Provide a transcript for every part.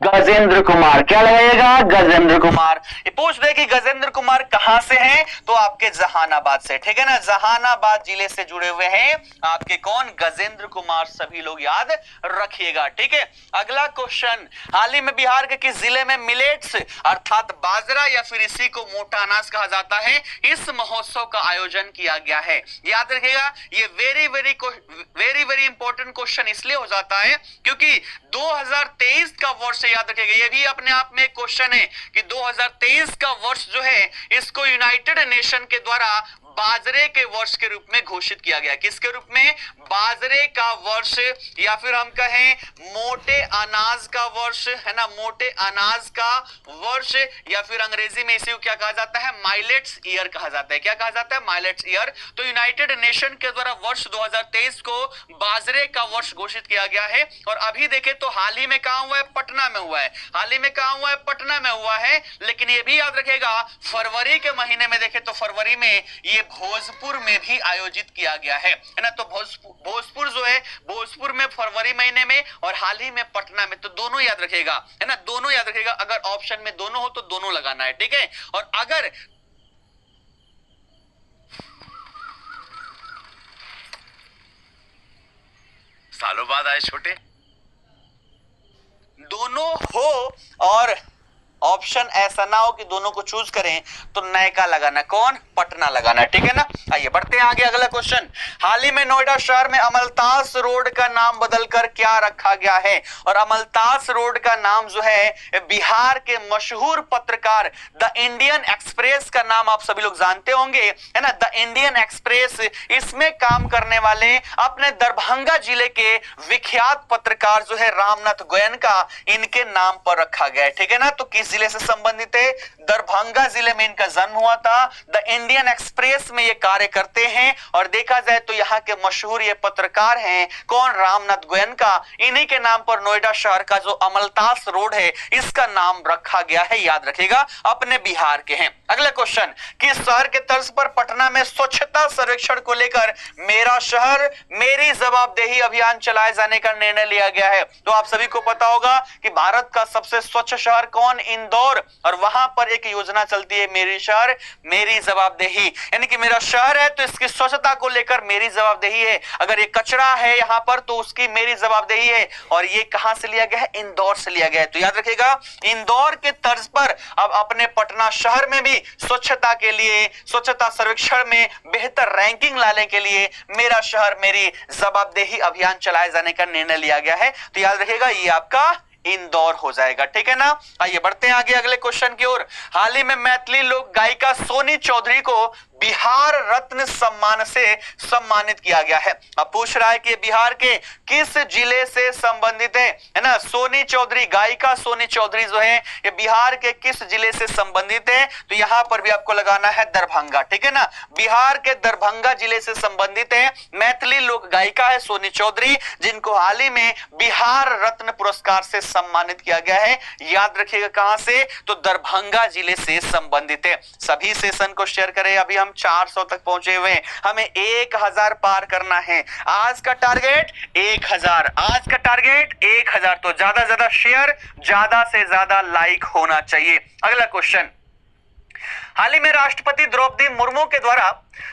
गजेंद्र कुमार। क्या लगेगा? गजेंद्र कुमार। ये पूछ दे कि गजेंद्र कुमार कहां से हैं, तो आपके जहानाबाद से, ठीक है ना, जहानाबाद जिले से जुड़े हुए हैं आपके कौन? गजेंद्र कुमार। सभी लोग याद रखिएगा, ठीक है। अगला क्वेश्चन, हाल ही में बिहार के किस जिले में मिलेट्स अर्थात बाजरा या फिर इसी को मोटा अनाज कहा जाता है, इस महोत्सव का आयोजन किया गया है? याद रखिएगा, ये वेरी वेरी इंपॉर्टेंट क्वेश्चन इसलिए हो जाता है क्योंकि 2023 का वर्ष, याद रखिएगा, ये भी अपने आप में क्वेश्चन है कि 2023 का वर्ष जो है इसको यूनाइटेड नेशन के द्वारा बाजरे के वर्ष के रूप में घोषित किया गया। किसके रूप में? बाजरे का वर्ष, या फिर हम कहें मोटे अनाज का वर्ष, है ना, मोटे अनाज का वर्ष, या फिर अंग्रेजी में इसे क्या कहा जाता है? माइलेट्स ईयर कहा जाता है। क्या कहा जाता है? Millets year. तो यूनाइटेड नेशन के द्वारा वर्ष 2023 को बाजरे का वर्ष घोषित किया गया है। और अभी देखें तो हाल ही में कहां हुआ है? पटना में हुआ है। हाल ही में कहां हुआ है? पटना में हुआ है। लेकिन ये भी याद रखेगा, फरवरी के महीने में देखें तो फरवरी में ये भोजपुर में भी आयोजित किया गया है ना। तो भोजपुर जो है, भोजपुर में फरवरी महीने में, और हाल ही में पटना में। तो दोनों याद रखेगा, है ना, दोनों याद रखेगा। अगर ऑप्शन में दोनों हो तो दोनों लगाना है, ठीक है। और अगर सालों बाद आए छोटे, दोनों हो और ऑप्शन ऐसा ना हो कि दोनों को चूज करें, तो नयका लगाना, कौन? पटना लगाना, ठीक है ना। आइए बढ़ते हैं आगे। अगला क्वेश्चन, हाल ही में नोएडा शहर में अमलतास रोड का नाम बदलकर क्या रखा गया है? और अमलतास रोड का नाम जो है बिहार के मशहूर पत्रकार द इंडियन एक्सप्रेस का नाम आप सभी लोग जानते होंगे, है ना, द इंडियन एक्सप्रेस। इसमें काम करने वाले अपने दरभंगा जिले के विख्यात पत्रकार जो है रामनाथ गोयन का इनके नाम पर रखा गया है, ठीक है ना। तो किस जिले से संबंधित है? दरभंगा जिले में इनका जन्म हुआ था। द इंडियन एक्सप्रेस में ये कार्य करते हैं। और देखा जाए तो यहाँ के मशहूर ये पत्रकार हैं, कौन? रामनाथ गोयन का। इन्हीं के नाम पर नोएडा शहर का जो अमलतास रोड है इसका नाम रखा गया है, याद रखिएगा, अपने बिहार के हैं। अगला क्वेश्चन, किस शहर के तर्ज पर पटना में स्वच्छता सर्वेक्षण को लेकर मेरा शहर मेरी जवाबदेही अभियान चलाए जाने का निर्णय लिया गया है? तो आप सभी को पता होगा कि भारत का सबसे स्वच्छ शहर कौन? इंदौर। और वहां पर एक योजना चलती है मेरी शहर मेरी जवाबदेही, यानी कि मेरा शहर है तो इसकी स्वच्छता को लेकर मेरी जवाबदेही है। अगर ये कचरा है यहां पर तो उसकी मेरी जवाबदेही है। और ये कहां से लिया गया है? इंदौर से लिया गया है। तो याद रखिएगा, इंदौर के तर्ज पर अब अपने पटना शहर में भी स्वच्छता के लिए, स्वच्छता सर्वेक्षण में बेहतर रैंकिंग लाने के लिए मेरा शहर मेरी जवाबदेही अभियान चलाए जाने का निर्णय लिया गया है। तो याद रखिएगा, ये आपका इंदौर हो जाएगा, ठीक है ना। आइए बढ़ते हैं आगे अगले क्वेश्चन की ओर। हाल ही में मैथिली लोक गायिका सोनी चौधरी को बिहार रत्न सम्मान से सम्मानित किया गया है। अब पूछ रहा है कि बिहार के किस जिले से संबंधित है ना। सोनी चौधरी, गायिका सोनी चौधरी जो है ये बिहार के किस जिले से संबंधित है? तो यहां पर भी आपको लगाना है दरभंगा, ठीक है ना। बिहार के दरभंगा जिले से संबंधित है, मैथिली लोक गायिका है सोनी चौधरी, जिनको हाल ही में बिहार रत्न पुरस्कार से सम्मानित किया गया है। याद रखिएगा कहां से? तो दरभंगा जिले से संबंधित है। सभी सेशन को शेयर करें। अभी हम 400 तक पहुंचे हुए हैं, हमें 1000 पार करना है। आज का टारगेट 1000, आज का टारगेट 1000। तो ज्यादा से ज्यादा शेयर, ज्यादा से ज्यादा लाइक होना चाहिए। अगला क्वेश्चन, हाल ही में राष्ट्रपति द्रौपदी मुर्मू के द्वारा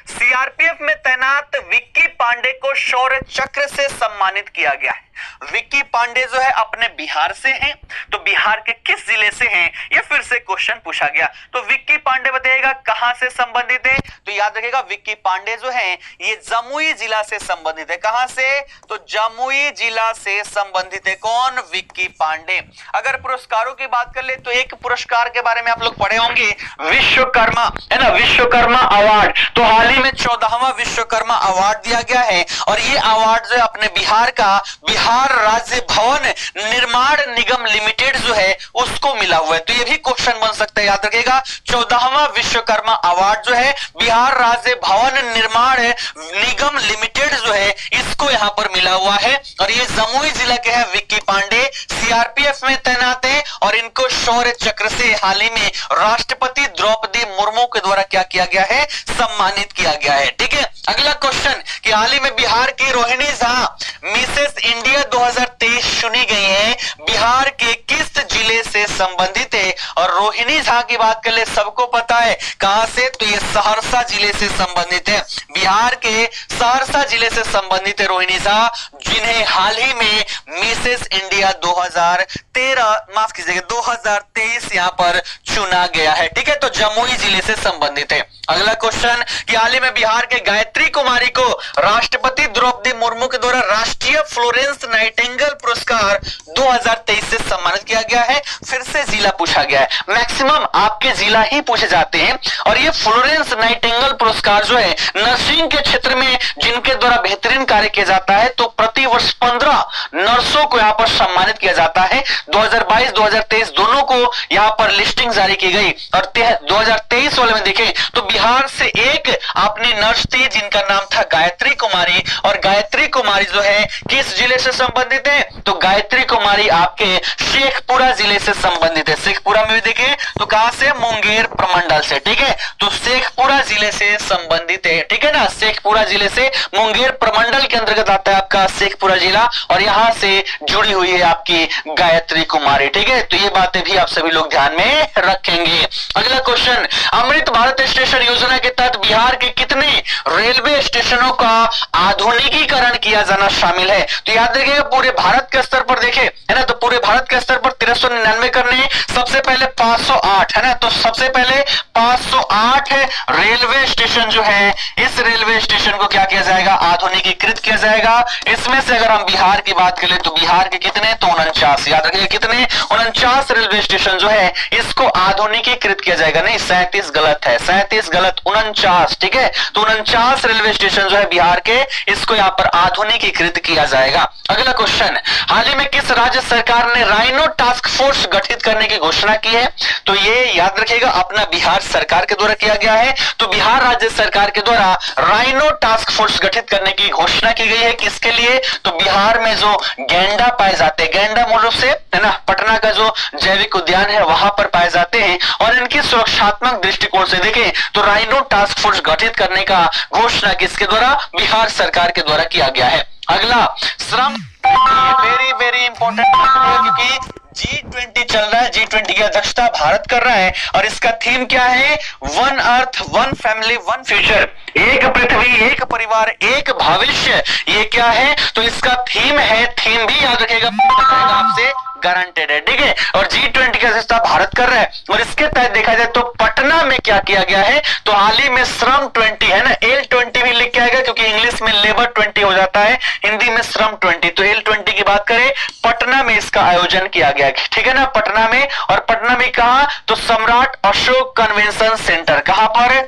सीआरपीएफ में तैनात विक्की पांडे को शौर्य चक्र से सम्मानित किया गया है। विक्की पांडे जो है अपने बिहार से हैं, तो बिहार के किस जिले से हैं? ये फिर से क्वेश्चन पूछा गया। तो विक्की पांडे बताइएगा कहां से संबंधित है? तो याद रखिएगा, विक्की पांडे जो है ये जमुई जिला से संबंधित है। कहां से? तो जमुई जिला से संबंधित है। कौन? विक्की पांडे। अगर पुरस्कारों की बात कर ले तो एक पुरस्कार के बारे में आप लोग पढ़े होंगे, विश्वकर्मा, है ना, विश्वकर्मा अवार्ड। तो हाल ही में 14वां विश्वकर्मा अवार्ड दिया गया है। और ये अवार्ड जो है अपने बिहार का बिहार राज्य भवन निर्माण निगम लिमिटेड जो है उसको मिला हुआ है। तो ये भी क्वेश्चन बन सकता है, याद रखिएगा। 14वां विश्वकर्मा अवार्ड जो है बिहार राज्य भवन निर्माण निगम लिमिटेड जो है इसको यहां पर मिला हुआ है। और ये जमुई जिला के हैं विक्की पांडे, सीआरपीएफ में तैनात है और इनको शौर्य चक्र से हाल ही में राष्ट्रपति द्रौपदी मुर्मू के द्वारा क्या किया गया है? सम्मानित किया गया है, ठीक है। अगला क्वेश्चन कि हाल ही में बिहार की रोहिणी झा मिसेस इंडिया 2023 चुनी गई हैं। बिहार के किस जिले से संबंधित है। और रोहिणी झा की बात कर ले, सबको पता है कहां से, तो ये सहरसा जिले से संबंधित है, बिहार के सहरसा जिले से संबंधित है रोहिणी झा, जिन्हें हाल ही में मिसेस इंडिया 2013 माफ कीजिएगा 2023 यहां पर चुना गया है। ठीक है, तो जमुई जिले से संबंधित है। अगला क्वेश्चन कि हाल ही में बिहार के गायत्री कुमारी को राष्ट्रपति द्रौपदी मुर्मू के द्वारा राष्ट्रीय फ्लोरेंस नाइटिंगेल पुरस्कार 2023 से सम्मानित किया गया है। फिर से जिला पूछा गया है, मैक्सिमम आपके जिला ही पूछे जाते हैं। और ये फ्लोरेंस नाइटिंगेल पुरस्कार जो है नर्सिंग के क्षेत्र में जिनके द्वारा बेहतरीन कार्य किया जाता है, तो प्रतिवर्ष 15 नर्सों को यहां पर सम्मानित किया जाता है। 2022-2023 दोनों को यहां पर लिस्टिंग जारी की गई। और 2023 वाले में देखें तो बिहार से एक अपनी नर्स थी जिनका नाम था गायत्री कुमारी। और गायत्री कुमारी जो है किस जिले से संबंधित है, तो गायत्री कुमारी आपके शेखपुरा जिले से संबंधित है। शेखपुरा में भी देखें तो कहां से, मुंगेर प्रमंडल से। ठीक है, तो शेखपुरा जिले से संबंधित है। ठीक है ना, शेखपुरा जिले से मुंगेर प्रमंडल के अंतर्गत आता है आपका शेखपुरा जिला, और यहां से जुड़ी हुई है आपकी गायत्री कुमारी। ठीक है, तो ये बातें भी आप सभी लोग ध्यान में रखेंगे। अगला क्वेश्चन, अमृत भारत स्टेशन योजना के तहत बिहार के कितने रेलवे स्टेशनों का आधुनिकीकरण किया जाना शामिल है, तो याद रखिएगा पूरे भारत के स्तर पर देखें है ना, तो पूरे भारत के स्तर पर 1399 करने, सबसे पहले 508 है ना, तो सबसे पहले 508 रेलवे स्टेशन जो है, इस रेलवे स्टेशन को क्या किया जाएगा, आधुनिकीकृत किया जाएगा। इसमें से अगर हम बिहार की बात करें तो बिहार के कितने, तो 49, याद रखिएगा कितने, 49 रेलवे स्टेशन जो है इसको आधुनिकीकृत किया जाएगा। नहीं, 37 गलत है, 37 गलत, 49। ठीक है, तो 49 रेलवे स्टेशन जो है बिहार के, इसको यहां पर आधुनिकीकृत किया जाएगा। अगला क्वेश्चन, हाल ही में किस राज्य सरकार ने राइनो टास्क फोर्स गठित करने की घोषणा की है, तो ये याद रखिएगा अपना बिहार सरकार के द्वारा किया गया है। तो बिहार राज्य सरकार के द्वारा राइनो टास्क फोर्स गठित करने की घोषणा की गई है। किसके लिए, तो बिहार में जो गैंडा पाए जाते हैं, गैंडा मूल रूप से है ना पटना का जो जैविक उद्यान है वहां पर पाए जाते हैं, और इनकी सुरक्षात्मक दृष्टिकोण से देखें तो राइनो टास्क फोर्स गठित करने का घोषणा किसके द्वारा, बिहार सरकार के द्वारा किया गया है। अगला श्रम, वेरी वेरी इंपॉर्टेंट क्योंकि G20 चल रहा है, G20 की अध्यक्षता भारत कर रहा है, और इसका थीम क्या है, one earth one family one future, एक पृथ्वी एक परिवार एक भविष्य। ये क्या है, तो इसका थीम है, थीम भी याद रखिएगा आपसे गारंटेड है। ठीक है, और G20 की अध्यक्षता भारत कर रहा है, और इसके तहत देखा जाए तो पटना में क्या किया गया है, तो हाल ही में श्रम 20 है ना, L20 भी लिख के आएगा क्योंकि इंग्लिश में लेबर 20 हो जाता है, हिंदी में श्रम 20, तो L20 की बात करें पटना में इसका आयोजन किया गया। ठीक है ना, पटना में, और पटना में कहा, तो सम्राट अशोक कन्वेंशन सेंटर, कहां पर,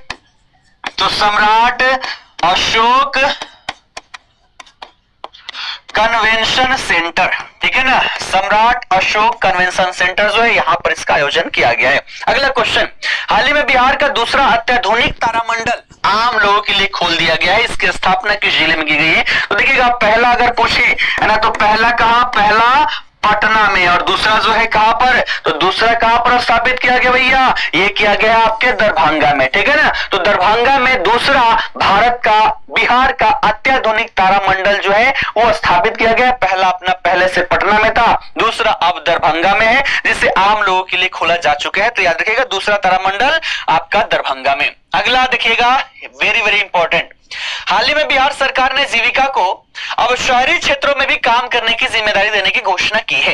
तो सम्राट अशोक कन्वेंशन सेंटर। ठीक है ना, सम्राट अशोक कन्वेंशन सेंटर जो है यहां पर इसका आयोजन किया गया है। अगला क्वेश्चन, हाल ही में बिहार का दूसरा अत्याधुनिक तारामंडल आम लोगों के लिए खोल दिया गया है, इसकी स्थापना किस जिले में की गई है, तो देखिएगा पहला अगर पूछे है ना, तो पहला कहां, पहला पटना में, और दूसरा जो है कहां पर, तो दूसरा कहां पर स्थापित किया गया भैया, ये किया गया आपके दरभंगा में। ठीक है ना, तो दरभंगा में दूसरा भारत का, बिहार का अत्याधुनिक तारामंडल जो है वो स्थापित किया गया। पहला अपना पहले से पटना में था, दूसरा अब दरभंगा में है, जिसे आम लोगों के लिए खोला जा चुका है। तो याद रखिएगा दूसरा तारामंडल आपका दरभंगा में। अगला देखिएगा वेरी वेरी इंपॉर्टेंट, हाल ही में बिहार सरकार ने जीविका को अब शहरी क्षेत्रों में भी काम करने की जिम्मेदारी देने की घोषणा की है।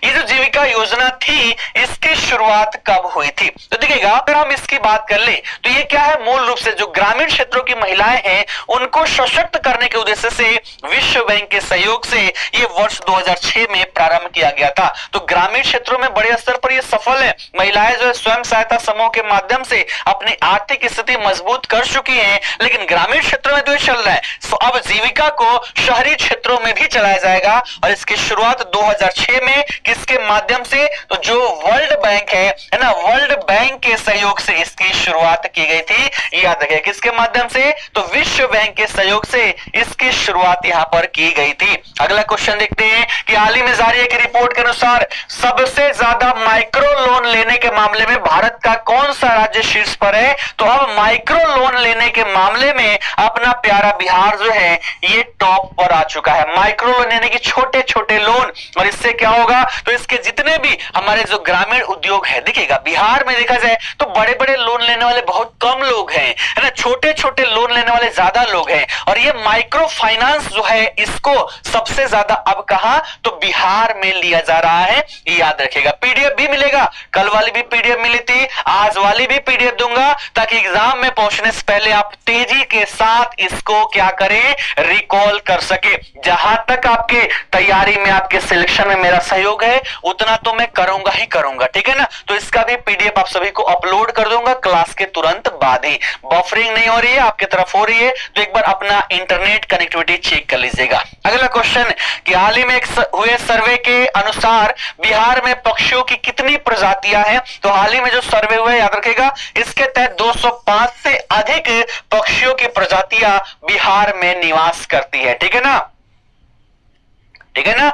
ये जो जीविका योजना थी इसकी शुरुआत कब हुई थी, तो देखिएगा अगर हम इसकी बात कर ले तो ये क्या है, मूल रूप से जो ग्रामीण क्षेत्रों की महिलाएं हैं उनको सशक्त करने के उद्देश्य से विश्व बैंक के सहयोग से ये वर्ष 2006 में प्रारंभ किया गया था। तो ग्रामीण क्षेत्रों में बड़े स्तर पर ये सफल है, महिलाएं जो है स्वयं सहायता समूह के माध्यम से अपनी आर्थिक स्थिति मजबूत कर चुकी है, लेकिन ग्रामीण क्षेत्रों में तो ये चल रहा है। तो अब जीविका को शहरी क्षेत्रों में भी चलाया जाएगा, और इसकी शुरुआत 2006 में किसके माध्यम से, तो जो वर्ल्ड बैंक बैंक है ना, वर्ल्ड बैंक के सहयोग से इसकी शुरुआत की गई थी। याद रखिए किसके माध्यम से, तो विश्व बैंक के सहयोग से इसकी शुरुआत यहां पर की गई थी। अगला क्वेश्चन देखते हैं कि हाल ही में जारी एक रिपोर्ट के अनुसार सबसे ज्यादा माइक्रो लोन लेने के मामले में भारत का कौन सा राज्य शीर्ष पर है। तो अब माइक्रो लोन लेने के मामले में अपना प्यारा बिहार जो है ये टॉप पर आ चुका है। माइक्रो लोन यानी कि छोटे छोटे लोन, और इससे क्या होगा, तो इसके जितने भी हमारे जो ग्रामीण उद्योग है, देखिएगा बिहार में देखा जाए तो बड़े बड़े लोन लेने वाले बहुत कम लोग हैं, है ना, छोटे छोटे लोन लेने वाले ज्यादा लोग हैं। और ये माइक्रो फाइनेंस जो है इसको सबसे ज्यादा अब कहां, तो बिहार में लिया जा रहा है। याद रखिएगा पीडीएफ भी मिलेगा, कल वाली भी पीडीएफ मिली थी, आज वाली भी पीडीएफ दूंगा, ताकि एग्जाम में पहुंचने से पहले आप तेजी के साथ इसको क्या करें, रिकॉल कर सके। जहां तक आपके तैयारी में, आपके सिलेक्शन में मेरा सहयोग है उतना तो मैं करूंगा ही करूंगा, ठीक है ना। तो इसका भी पीडीएफ आप सभी को अपलोड कर दूंगा क्लास के तुरंत बाद ही। बफरिंग नहीं हो रही है, आपकी तरफ हो रही है तो एक बार अपना इंटरनेट कनेक्टिविटी चेक कर लीजिएगा। अगला क्वेश्चन कि हाल ही में एक हुए सर्वे के अनुसार बिहार में पक्षियों की कितनी प्रजातियां हैं। तो हाल ही में जो सर्वे हुआ है याद रखिएगा, इसके तहत 205 से अधिक पक्षियों की प्रजातियां बिहार में निवास करती है, ठीक है ना, ठीक है ना,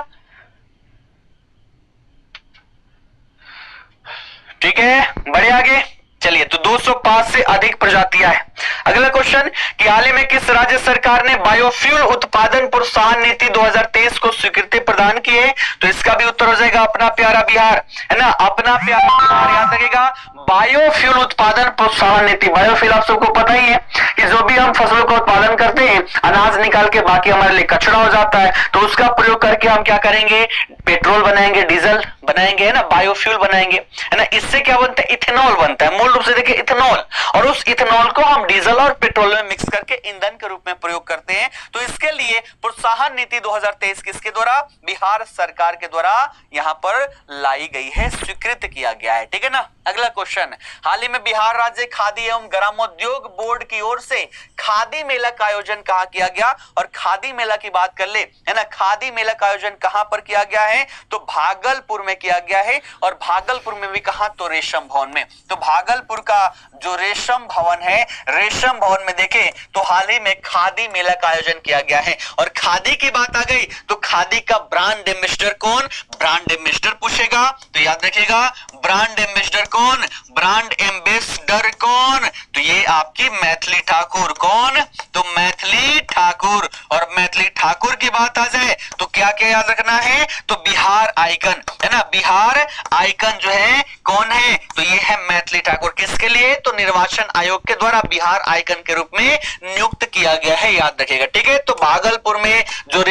ठीक है। बढ़िया आगे चलिए, तो 205 से अधिक प्रजातियां हैं। अगला क्वेश्चन कि हाल ही में किस राज्य सरकार ने बायोफ्यूल उत्पादन प्रोत्साहन नीति 2023 को स्वीकृति प्रदान की है। तो इसका भी उत्तर हो जाएगा अपना प्यारा बिहार, है ना, अपना प्यारा बिहार। याद रखिएगा बायोफ्यूल उत्पादन प्रोत्साहन नीति, बायोफ्यूल आप सबको पता ही है कि जो भी हम फसलों का उत्पादन करते हैं, अनाज निकाल के बाकी हमारे लिए कचरा हो जाता है, तो उसका प्रयोग करके हम क्या करेंगे, पेट्रोल बनाएंगे, डीजल बनाएंगे, है ना, बायोफ्यूल बनाएंगे, है ना। इससे क्या बनता है, इथेनॉल बनता है। मूल रूप से देखिए इथेनॉल, और उस इथेनॉल को हम डीजल और पेट्रोल में मिक्स करके ईंधन के रूप में प्रयोग करते हैं। तो इसके लिए प्रोत्साहन नीति 2023 किसके द्वारा, बिहार सरकार के द्वारा यहां पर लाई गई है, स्वीकृत किया गया है, ठीक है ना। अगला क्वेश्चन, हाल ही में बिहार राज्य खादी एवं ग्रामोद्योग बोर्ड की ओर से खादी मेला का आयोजन कहां किया गया। और खादी मेला की बात कर ले, है ना, खादी मेला का आयोजन कहां पर किया गया है, तो भागलपुर में किया गया है। और भागलपुर में भी कहां, तो रेशम भवन में। तो भागलपुर का जो रेशम भवन है, रेशम भवन में देखें तो हाल ही में खादी मेला का आयोजन किया गया है। और खादी की बात आ गई तो खादी का ब्रांड एम्बेसडर कौन, ब्रांड एम्बेसडर पूछेगा तो याद रखिएगा ब्रांड एम्बेसडर कौन, ब्रांड एम्बेसडर कौन, तो ये आपकी मैथिली ठाकुर। कौन, तो मैथिली ठाकुर। और मैथिली ठाकुर की बात आ जाए तो क्या क्या याद रखना है, तो बिहार आइकन, है ना, बिहार आइकन जो है कौन है, तो ये है मैथिली ठाकुर। किसके लिए, तो निर्वाचन आयोग के द्वारा बिहार आइकन के रूप में नियुक्त किया गया है, याद रखिएगा, ठीक है। तो भागलपुर में जो